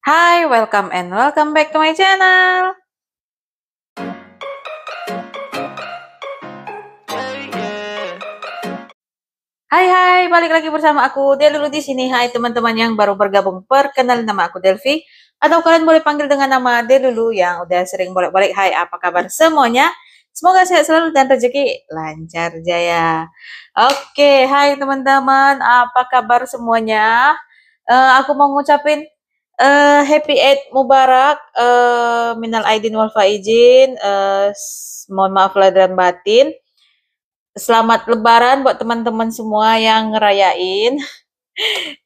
Hi, welcome and welcome back to my channel. Hai, balik lagi bersama aku Delulu di sini. Hai teman-teman yang baru bergabung, perkenalkan nama aku Delvi atau kalian boleh panggil dengan nama Delulu yang udah sering bolak-balik. Hai, apa kabar semuanya? Semoga sehat selalu dan rezeki lancar jaya. Oke, hai teman-teman, apa kabar semuanya? Aku mau ngucapin Happy Eid Mubarak, minal aidin wal faizin, mohon maaf lahir dan batin. Selamat Lebaran buat teman-teman semua yang ngerayain.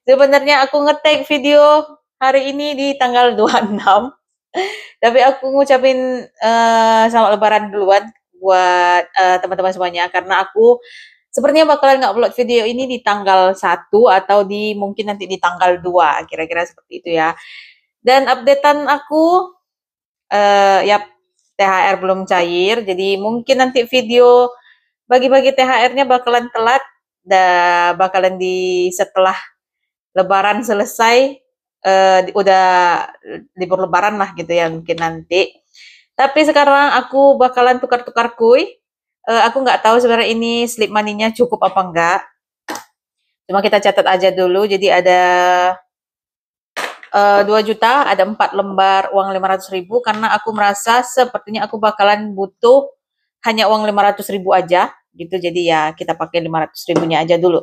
Sebenarnya aku nge-tag video hari ini di tanggal 26, tapi aku ngucapin selamat Lebaran duluan buat teman-teman semuanya karena aku sepertinya bakalan nge-upload video ini di tanggal 1 atau mungkin nanti di tanggal 2, kira-kira seperti itu ya. Dan updatean aku, ya THR belum cair, jadi mungkin nanti video bagi-bagi THR-nya bakalan telat, bakalan setelah Lebaran selesai, udah libur Lebaran lah gitu ya mungkin nanti. Tapi sekarang aku bakalan tukar-tukar kuy. Aku nggak tahu sebenarnya ini slip money-nya cukup apa enggak. Cuma kita catat aja dulu. Jadi ada 2 juta, ada 4 lembar uang 500.000 karena aku merasa sepertinya aku bakalan butuh hanya uang 500.000 aja gitu. Jadi ya kita pakai 500.000-nya aja dulu.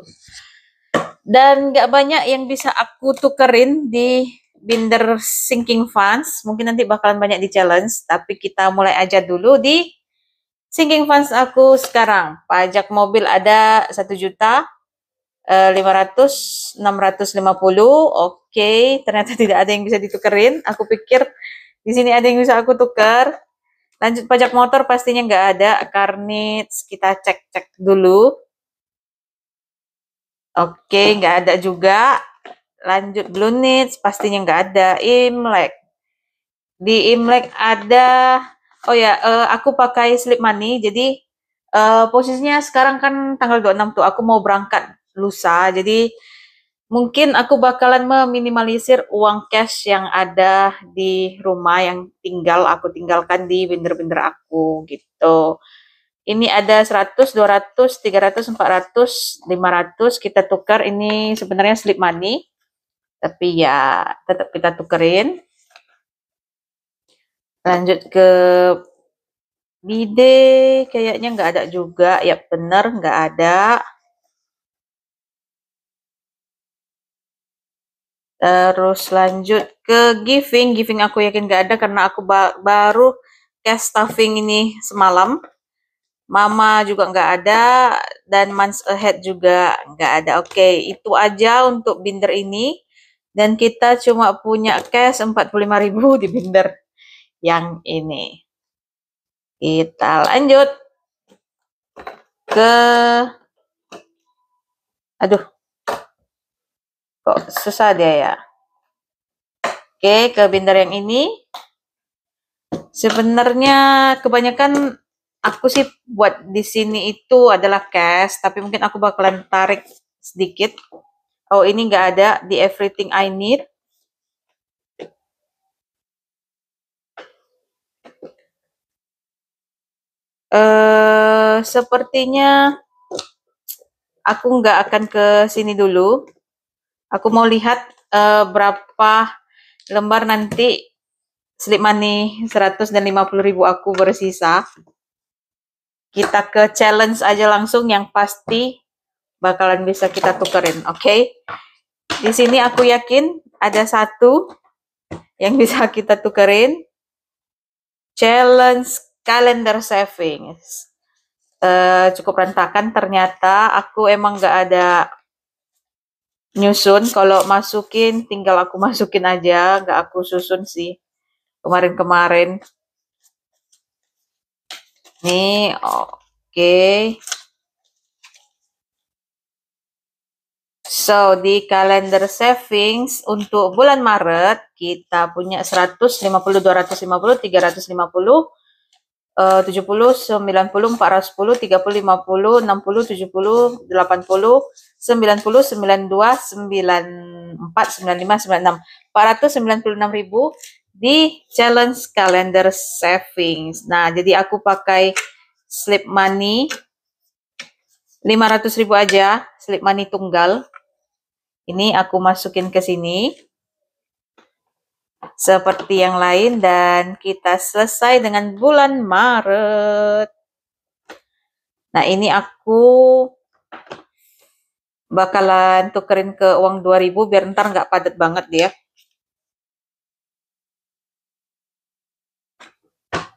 Dan nggak banyak yang bisa aku tukerin di binder sinking funds. Mungkin nanti bakalan banyak di challenge, tapi kita mulai aja dulu di sinking funds aku sekarang. Pajak mobil ada 1 juta 650. Oke, ternyata tidak ada yang bisa ditukerin. Aku pikir di sini ada yang bisa aku tukar. Lanjut pajak motor pastinya nggak ada. Karnits kita cek-cek dulu. Oke, nggak ada juga. Lanjut Blue Nits pastinya nggak ada. Imlek. Di Imlek ada. Oh ya, aku pakai slip money. Jadi posisinya sekarang kan tanggal 26 tuh. Aku mau berangkat lusa. Jadi mungkin aku bakalan meminimalisir uang cash yang ada di rumah yang aku tinggalkan di binder-binder aku gitu. Ini ada 100, 200, 300, 400, 500 kita tukar. Ini sebenarnya slip money, tapi ya tetap kita tukerin. Lanjut ke bide, kayaknya nggak ada juga. Ya bener, nggak ada. Terus lanjut ke giving aku yakin nggak ada karena aku baru cash stuffing ini semalam. Mama juga nggak ada dan months ahead juga nggak ada. Oke, itu aja untuk binder ini. Dan kita cuma punya cash 45.000 di binder yang ini. Kita lanjut ke, aduh, kok susah dia ya. Oke, ke binder yang ini. Sebenarnya kebanyakan aku sih buat di sini itu adalah cash, tapi mungkin aku bakalan tarik sedikit. Oh, ini nggak ada di everything I need. Sepertinya aku nggak akan ke sini dulu. Aku mau lihat berapa lembar nanti slip money 100 dan 50.000 aku bersisa. Kita ke challenge aja langsung yang pasti bakalan bisa kita tukerin, oke? Di sini aku yakin ada satu yang bisa kita tukerin. Challenge calendar savings. Cukup berantakan ternyata. Aku emang nggak ada nyusun. Kalau masukin tinggal aku masukin aja, nggak aku susun sih kemarin-kemarin. Nih, oke. So, di kalender savings untuk bulan Maret kita punya 150, 250, 350, 70, 90, 410, 30, 50, 60, 70, 80, 90, 92, 94, 95, 96. 496.000 di challenge calendar savings. Nah, jadi aku pakai slip money 500.000 aja, slip money tunggal. Ini aku masukin ke sini. Seperti yang lain dan kita selesai dengan bulan Maret. Nah, ini aku bakalan tukerin ke uang 2000 biar ntar nggak padat banget dia.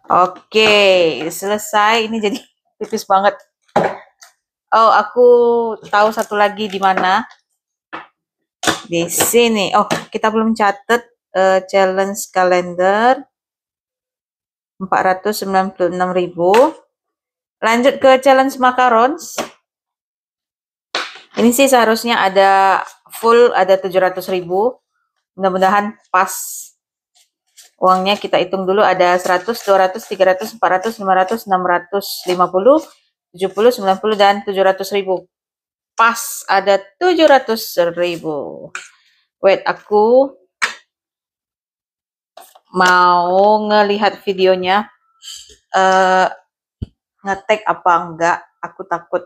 Oke, selesai. Ini jadi tipis banget. Oh, aku tahu satu lagi di mana. Di sini. Oh, kita belum catat challenge kalender 496.000. Lanjut ke challenge macarons. Ini sih seharusnya ada full ada 700.000. Mudah-mudahan pas. Uangnya kita hitung dulu ada 100, 200, 300, 400, 500, 650, 70, 90 dan 700.000. Pas ada 700.000. Wait, aku mau ngelihat videonya. Ngetek apa enggak? Aku takut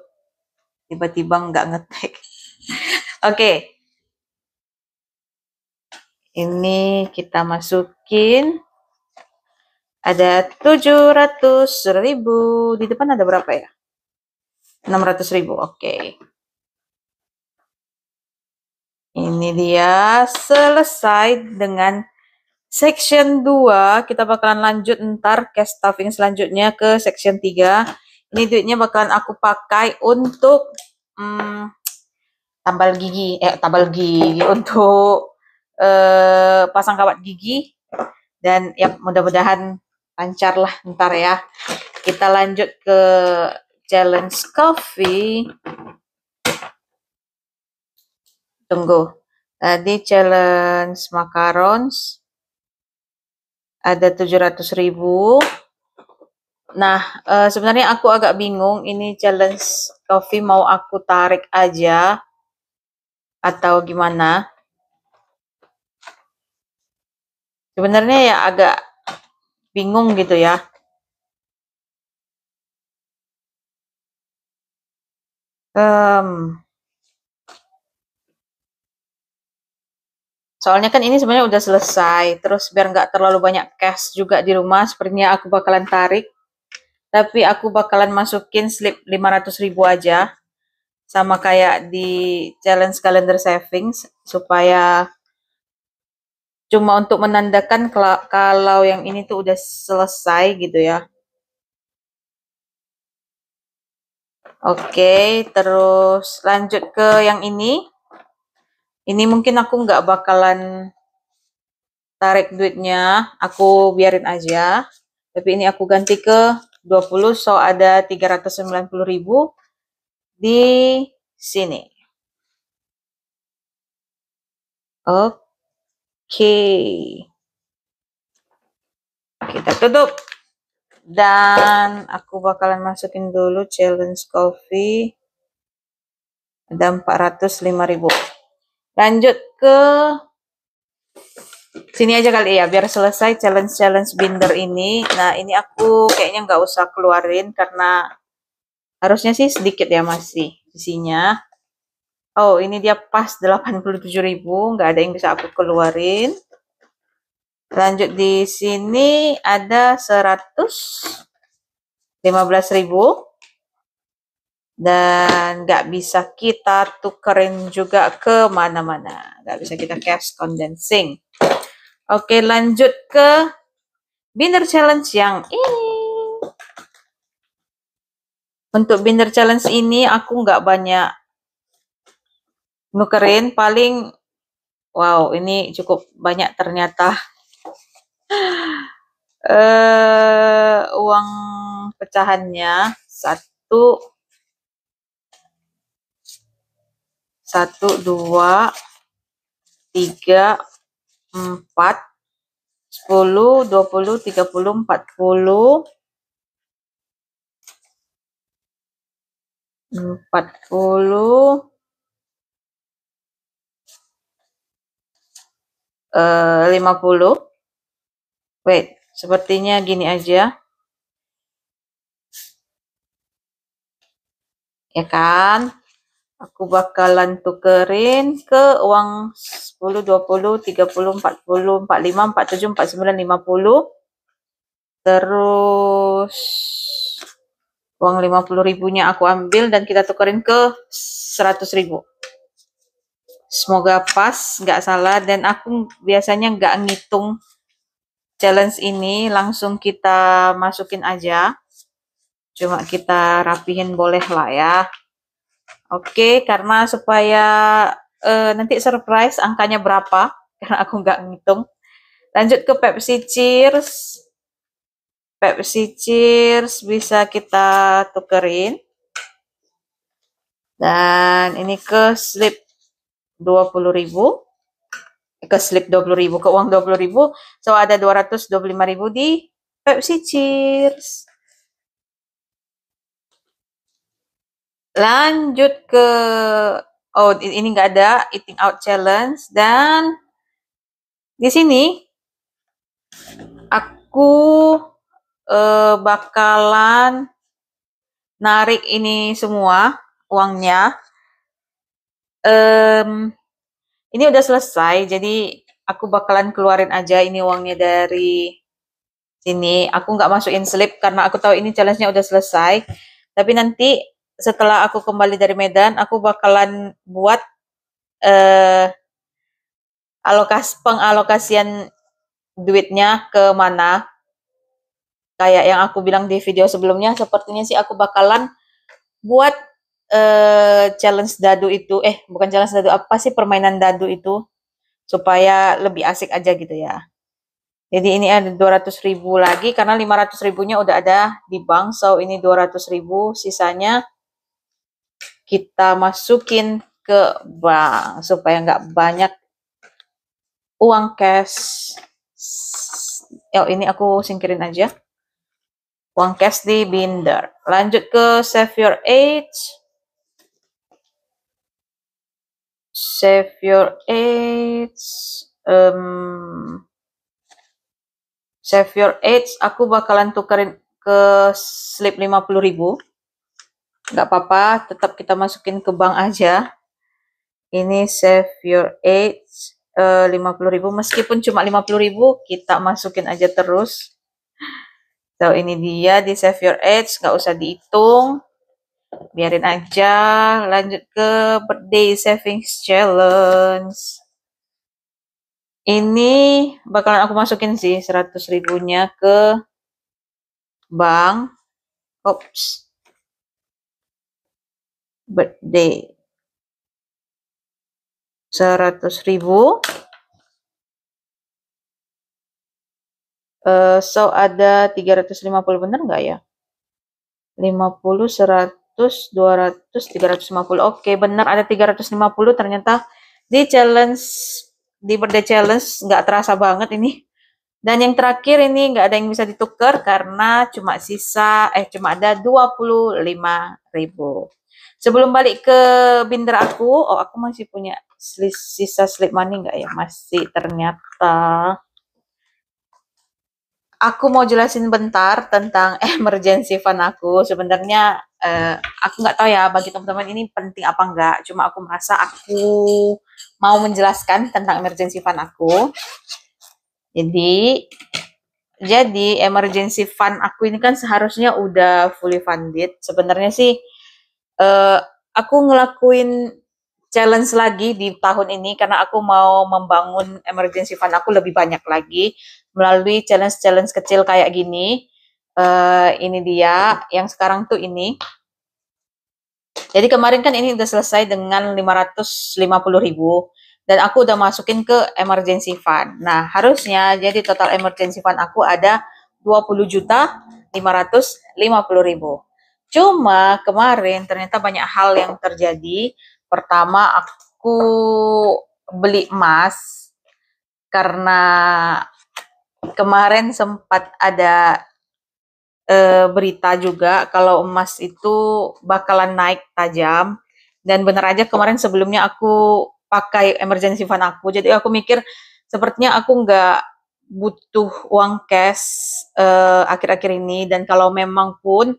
tiba-tiba enggak ngetek. Oke. Ini kita masukin. Ada 700.000. Di depan ada berapa ya? 600.000. Oke. Ini dia selesai dengan section 2. Kita bakalan lanjut ntar cash stuffing selanjutnya ke section 3. Ini duitnya bakalan aku pakai untuk tambal gigi untuk pasang kawat gigi. Dan ya mudah-mudahan lancar lah ntar ya. Kita lanjut ke challenge coffee. Tunggu. Tadi challenge macarons ada 700.000. Nah, sebenarnya aku agak bingung ini challenge coffee mau aku tarik aja atau gimana. Sebenarnya ya agak bingung gitu ya. Soalnya kan ini sebenarnya udah selesai, terus biar nggak terlalu banyak cash juga di rumah, sepertinya aku bakalan tarik. Tapi aku bakalan masukin slip 500.000 aja, sama kayak di challenge calendar savings, supaya cuma untuk menandakan kalau yang ini tuh udah selesai gitu ya. Oke, terus lanjut ke yang ini. Ini mungkin aku nggak bakalan tarik duitnya, aku biarin aja. Tapi ini aku ganti ke 20, so ada 390.000 di sini. Oke. Kita tutup. Dan aku bakalan masukin dulu challenge coffee. Ada 405.000. Lanjut ke sini aja kali ya, biar selesai challenge binder ini. Nah, ini aku kayaknya nggak usah keluarin karena harusnya sih sedikit ya masih isinya. Oh, ini dia pas 87.000, nggak ada yang bisa aku keluarin. Lanjut di sini ada 115.000. Dan nggak bisa kita tukerin juga ke mana-mana. Nggak bisa kita cash condensing. Oke, lanjut ke binder challenge yang ini. Untuk binder challenge ini aku nggak banyak nukerin, paling wow ini cukup banyak ternyata. Uang pecahannya 1, 2, 3, 4, 10, 20, 30, 40, 40, 50. Wait, sepertinya gini aja. Ya kan? Aku bakalan tukerin ke uang 10, 20, 30, 40, 45, 47, 49, 50. Terus uang 50.000-nya aku ambil dan kita tukerin ke 100.000. Semoga pas, nggak salah. Dan aku biasanya nggak ngitung challenge ini, langsung kita masukin aja. Cuma kita rapihin boleh lah ya. Oke, karena supaya nanti surprise angkanya berapa, karena aku nggak ngitung. Lanjut ke Pepsi Cheers. Pepsi Cheers bisa kita tukerin. Dan ini ke slip 20.000. Ke slip 20.000, ke uang 20.000. So ada 225.000 di Pepsi Cheers. Lanjut ke ini nggak ada eating out challenge. Dan di sini aku bakalan narik ini semua uangnya. Ini udah selesai, jadi aku bakalan keluarin aja ini uangnya dari sini. Aku nggak masukin slip karena aku tahu ini challenge-nya udah selesai. Tapi nanti setelah aku kembali dari Medan, aku bakalan buat pengalokasian duitnya ke mana. Kayak yang aku bilang di video sebelumnya, sepertinya sih aku bakalan buat challenge dadu itu. Bukan challenge dadu, apa sih permainan dadu itu, supaya lebih asik aja gitu ya. Jadi ini ada 200.000 lagi karena 500.000-nya udah ada di bank. So ini 200.000, sisanya kita masukin ke bank supaya nggak banyak uang cash. Ini aku singkirin aja uang cash di binder. Lanjut ke save your age. Save your age. Save your age, aku bakalan tukerin ke slip 50.000. Nggak apa-apa, tetap kita masukin ke bank aja. Ini save your age 50.000, meskipun cuma 50.000, kita masukin aja terus. So ini dia di save your age, nggak usah dihitung, biarin aja. Lanjut ke birthday savings challenge. Ini bakalan aku masukin sih 100.000-nya ke bank. Oops. Birthday 100.000. So ada 350, bener nggak ya? 50, 100, 200, 350. Oke, bener ada 350. Ternyata di birthday challenge nggak terasa banget ini. Dan yang terakhir ini nggak ada yang bisa ditukar karena cuma ada 25.000. Sebelum balik ke binder aku masih punya sisa slip money nggak ya? Masih ternyata. Aku mau jelasin bentar tentang emergency fund aku. Sebenarnya aku nggak tahu ya bagi teman-teman ini penting apa enggak. Cuma aku merasa aku mau menjelaskan tentang emergency fund aku. Jadi emergency fund aku ini kan seharusnya udah fully funded. Sebenarnya sih aku ngelakuin challenge lagi di tahun ini karena aku mau membangun emergency fund aku lebih banyak lagi melalui challenge-challenge kecil kayak gini. Ini dia yang sekarang tuh ini. Jadi kemarin kan ini udah selesai dengan 550.000 dan aku udah masukin ke emergency fund. Nah, harusnya jadi total emergency fund aku ada 20.550.000. Cuma kemarin ternyata banyak hal yang terjadi. Pertama, aku beli emas karena kemarin sempat ada berita juga kalau emas itu bakalan naik tajam. Dan bener aja kemarin sebelumnya aku pakai emergency fund aku. Jadi aku mikir sepertinya aku nggak butuh uang cash akhir-akhir ini. Dan kalau memang pun,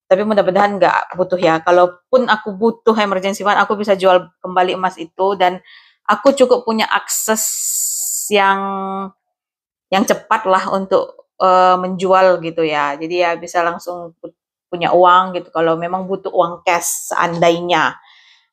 tapi mudah-mudahan nggak butuh ya. Kalaupun aku butuh emergency fund, aku bisa jual kembali emas itu. Dan aku cukup punya akses yang cepat lah untuk menjual gitu ya. Jadi ya bisa langsung punya uang gitu kalau memang butuh uang cash seandainya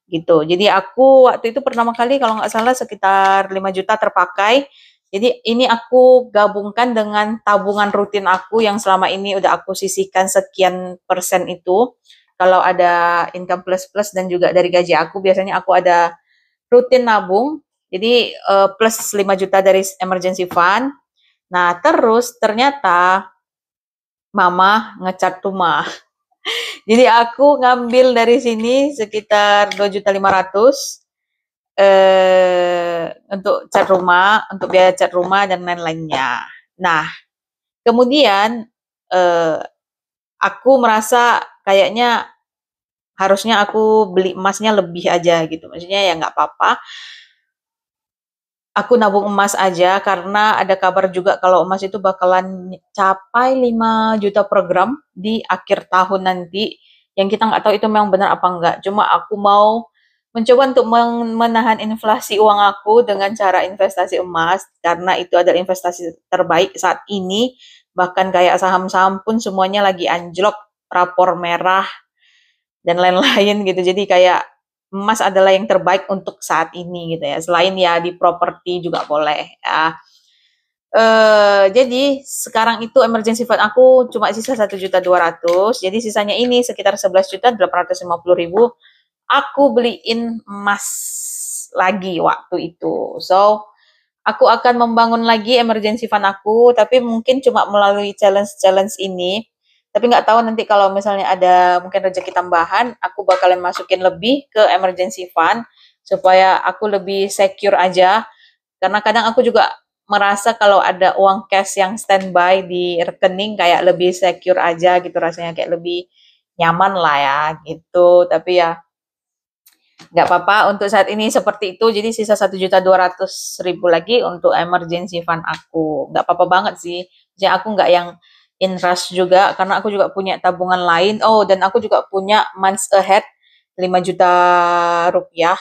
gitu. Jadi aku waktu itu pertama kali kalau nggak salah sekitar 5 juta terpakai. Jadi ini aku gabungkan dengan tabungan rutin aku yang selama ini udah aku sisihkan sekian persen itu. Kalau ada income plus dan juga dari gaji aku biasanya aku ada rutin nabung. Jadi plus 5 juta dari emergency fund. Nah, terus ternyata mama ngecat rumah. Jadi aku ngambil dari sini sekitar 2.500.000 untuk cat rumah, untuk biaya cat rumah dan lain-lainnya. Nah, kemudian aku merasa kayaknya harusnya aku beli emasnya lebih aja gitu. Maksudnya ya nggak apa-apa. Aku nabung emas aja karena ada kabar juga kalau emas itu bakalan capai 5 juta per gram di akhir tahun nanti. Yang kita nggak tahu itu memang benar apa enggak. Cuma aku mau mencoba untuk menahan inflasi uang aku dengan cara investasi emas karena itu adalah investasi terbaik saat ini. Bahkan kayak saham-saham pun semuanya lagi anjlok, rapor merah dan lain-lain gitu. Jadi kayak emas adalah yang terbaik untuk saat ini gitu ya. Selain ya di properti juga boleh ya. Jadi sekarang itu emergency fund aku cuma sisa 1.200.000. Jadi sisanya ini sekitar 11.850.000. Aku beliin emas lagi waktu itu. So aku akan membangun lagi emergency fund aku, tapi mungkin cuma melalui challenge-challenge ini. Tapi nggak tahu nanti kalau misalnya ada mungkin rezeki tambahan, aku bakalan masukin lebih ke emergency fund supaya aku lebih secure aja. Karena kadang aku juga merasa kalau ada uang cash yang standby di rekening kayak lebih secure aja gitu rasanya kayak lebih nyaman lah ya gitu. Tapi ya nggak apa-apa untuk saat ini seperti itu. Jadi sisa 1.200.000 lagi untuk emergency fund aku. Nggak apa-apa banget sih. Jadi aku nggak yang in rush juga karena aku juga punya tabungan lain. Oh, dan aku juga punya months ahead 5 juta rupiah.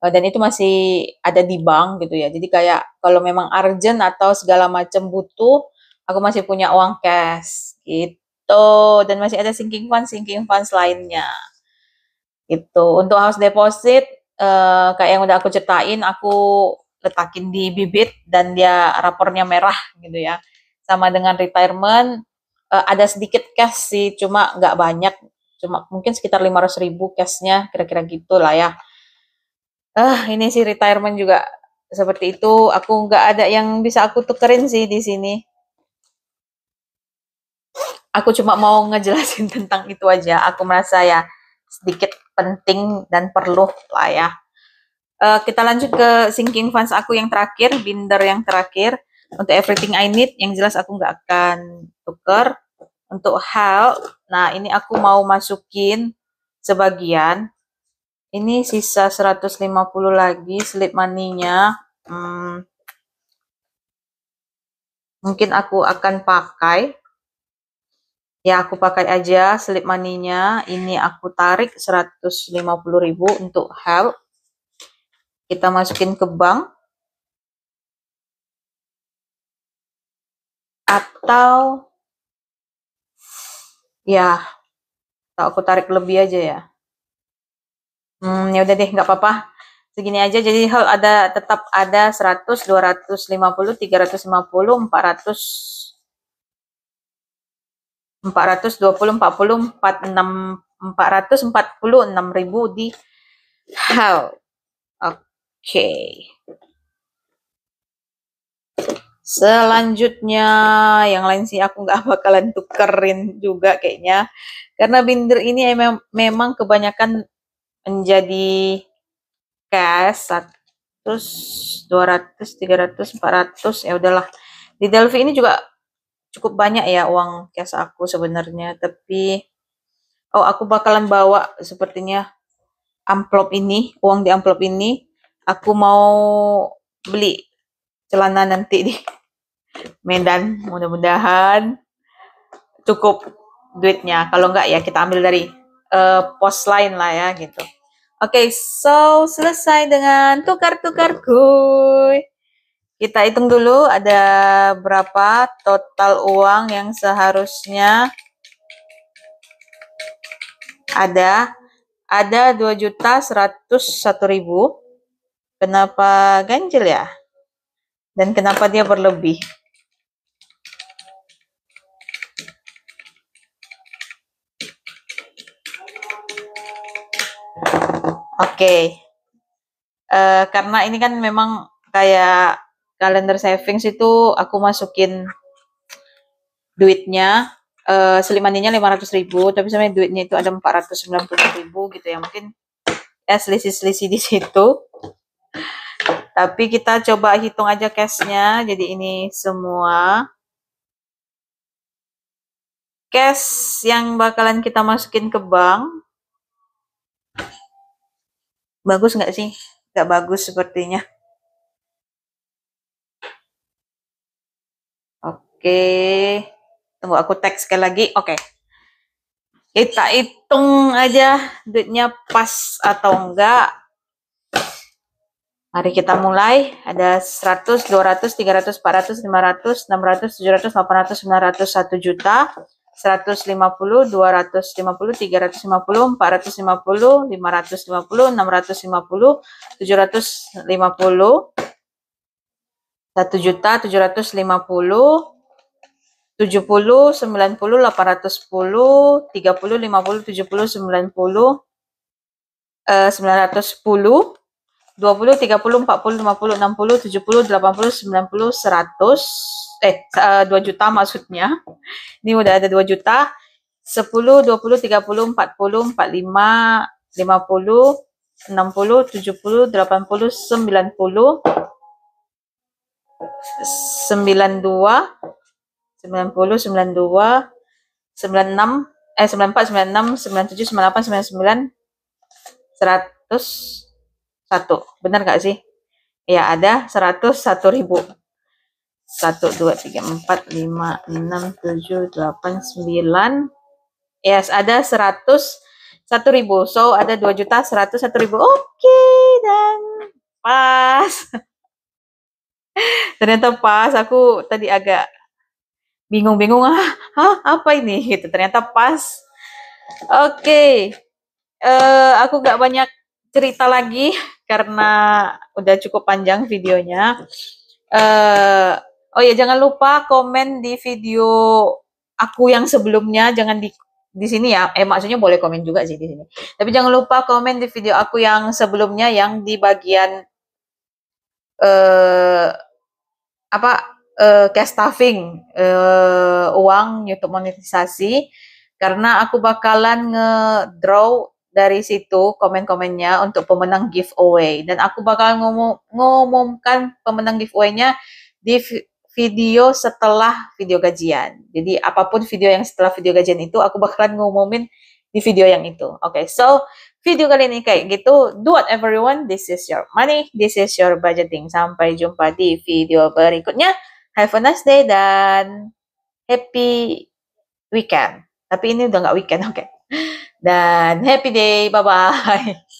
Dan itu masih ada di bank gitu ya. Jadi kayak kalau memang urgent atau segala macam butuh, aku masih punya uang cash gitu. Dan masih ada sinking funds lainnya. Gitu. Untuk house deposit, kayak yang udah aku ceritain, aku letakin di bibit dan dia rapornya merah gitu ya. Sama dengan retirement, ada sedikit cash sih, cuma nggak banyak. Cuma mungkin sekitar 500.000 cashnya, kira-kira gitu lah ya. Ini sih retirement juga seperti itu. Aku nggak ada yang bisa aku tukerin sih di sini. Aku cuma mau ngejelasin tentang itu aja. Aku merasa ya sedikit penting dan perlu lah ya. Kita lanjut ke sinking funds aku yang terakhir, binder yang terakhir. Untuk everything I need, yang jelas aku nggak akan tuker. Untuk hal, nah ini aku mau masukin sebagian. Ini sisa 150 lagi slip money-nya. Mungkin aku akan pakai. Ya, aku pakai aja slip money-nya. Ini aku tarik 150.000 untuk help. Kita masukin ke bank. Atau ya, atau aku tarik lebih aja ya. Ya udah deh, nggak apa-apa. Segini aja. Jadi hal ada tetap ada 100, 250, 350, 400, 420, 40, 46, 446.000 di hal. Oke. Selanjutnya, yang lain sih aku nggak bakalan tukerin juga kayaknya. Karena binder ini memang kebanyakan menjadi cash 100, 200, 300, 400 ya udahlah. Di Delphi ini juga cukup banyak ya uang cash aku sebenarnya, tapi aku bakalan bawa sepertinya amplop ini, uang di amplop ini. Aku mau beli celana nanti di Medan, mudah-mudahan cukup duitnya. Kalau enggak ya kita ambil dari pos lain lah ya gitu. Oke, so selesai dengan tukar-tukar kuy. Kita hitung dulu ada berapa total uang yang seharusnya ada. Ada 2.101.000. Kenapa ganjil ya? Dan kenapa dia berlebih? Oke. Karena ini kan memang kayak kalender savings itu aku masukin duitnya selimaninya 500.000, tapi sebenarnya duitnya itu ada 490.000 gitu ya, mungkin ya selisih-selisih di situ. Tapi kita coba hitung aja cashnya. Jadi ini semua cash yang bakalan kita masukin ke bank. Bagus nggak sih? Nggak bagus sepertinya. Oke, tunggu aku teks sekali lagi. Oke, kita hitung aja duitnya pas atau enggak. Mari kita mulai. Ada 100, 200, 300, 400, 500, 600, 700, 800, 900, 1 juta. 150, 250, 350, 450, 550, 650, 750, 1 juta, 750, 70, 90, 810, 30, 50, 70, 90, 910, 20, 30, 40, 50, 60, 70, 80, 90, 100, 2 juta maksudnya. Ini udah ada 2 juta. 10, 20, 30, 40, 45, 50, 60, 70, 80, 90, 92, 90, 92, 96, 94, 96, 97, 98, 99, 101. Benar nggak sih? Ya, ada 101.000. 1, 2, 3, 4, 5, 6, 7, 8, 9. Yes, ada 101.000. So, ada 2.101.000. Oke, dan pas. Ternyata pas. Aku tadi agak bingung-bingung. Apa ini? Gitu. Ternyata pas. Oke. Aku gak banyak cerita lagi karena udah cukup panjang videonya. Oh ya, jangan lupa komen di video aku yang sebelumnya, jangan di sini ya. Maksudnya boleh komen juga sih di sini. Tapi jangan lupa komen di video aku yang sebelumnya yang di bagian cash stuffing, uang YouTube monetisasi, karena aku bakalan nge-draw dari situ komen-komennya untuk pemenang giveaway, dan aku bakal ngumumkan pemenang giveaway-nya di video setelah video gajian. Jadi apapun video yang setelah video gajian itu aku bakalan ngumumin di video yang itu. Oke, so video kali ini kayak gitu. Do whatever you want. This is your money. This is your budgeting. Sampai jumpa di video berikutnya. Have a nice day dan happy weekend. Tapi ini udah nggak weekend, oke. Dan happy day. Bye-bye.